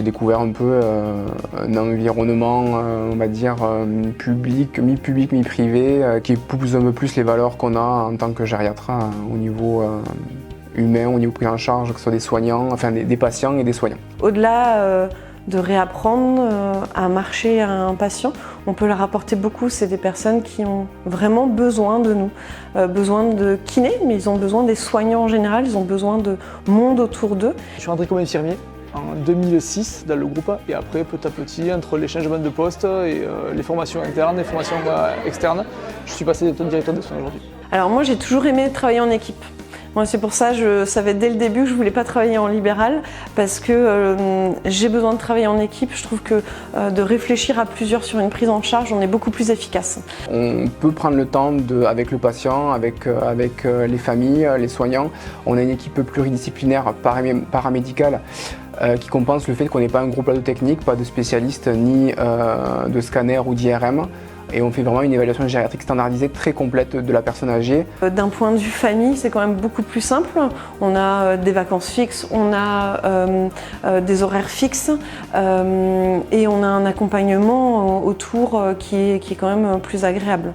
j'ai découvert un peu un environnement, on va dire, public, mi-privé, qui épouse un peu plus les valeurs qu'on a en tant que gériatre au niveau humain, au niveau pris en charge, que ce soit des soignants, enfin des patients et des soignants. Au-delà de réapprendre à marcher à un patient, on peut leur apporter beaucoup. C'est des personnes qui ont vraiment besoin de nous, besoin de kinés, mais ils ont besoin des soignants en général, ils ont besoin de monde autour d'eux. Je suis rentré comme infirmier en 2006 dans le groupe et après petit à petit entre les changements de poste et les formations internes, les formations externes, je suis passé directeur de soins aujourd'hui. Alors moi j'ai toujours aimé travailler en équipe. Moi, c'est pour ça que je savais dès le début que je ne voulais pas travailler en libéral parce que j'ai besoin de travailler en équipe. Je trouve que de réfléchir à plusieurs sur une prise en charge, on est beaucoup plus efficace. On peut prendre le temps avec le patient, avec les familles, les soignants. On a une équipe pluridisciplinaire paramédicale qui compense le fait qu'on n'ait pas un gros plateau technique, pas de spécialistes ni de scanner ou d'IRM. Et on fait vraiment une évaluation gériatrique standardisée très complète de la personne âgée. D'un point de vue famille, c'est quand même beaucoup plus simple. On a des vacances fixes, on a des horaires fixes et on a un accompagnement autour qui est quand même plus agréable.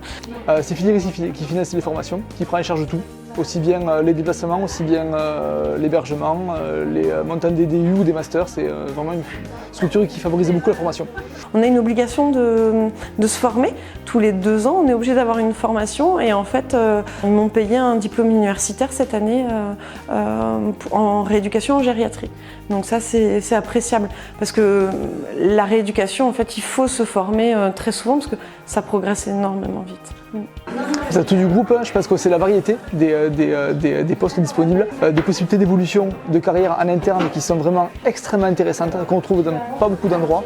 C'est Filière qui finance les formations, qui prend en charge tout. Aussi bien les déplacements, aussi bien l'hébergement, les montants des DU ou des masters, c'est vraiment une structure qui favorise beaucoup la formation. On a une obligation de se former. Tous les 2 ans, on est obligé d'avoir une formation et en fait, ils m'ont payé un diplôme universitaire cette année en rééducation en gériatrie. Donc ça, c'est appréciable parce que la rééducation, en fait, il faut se former très souvent parce que ça progresse énormément vite. C'est tout du groupe, je pense que c'est la variété des postes disponibles, des possibilités d'évolution de carrière en interne qui sont vraiment extrêmement intéressantes, qu'on trouve dans pas beaucoup d'endroits.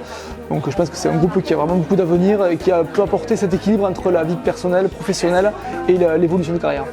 Donc je pense que c'est un groupe qui a vraiment beaucoup d'avenir et qui peut apporter cet équilibre entre la vie personnelle, professionnelle et l'évolution de carrière.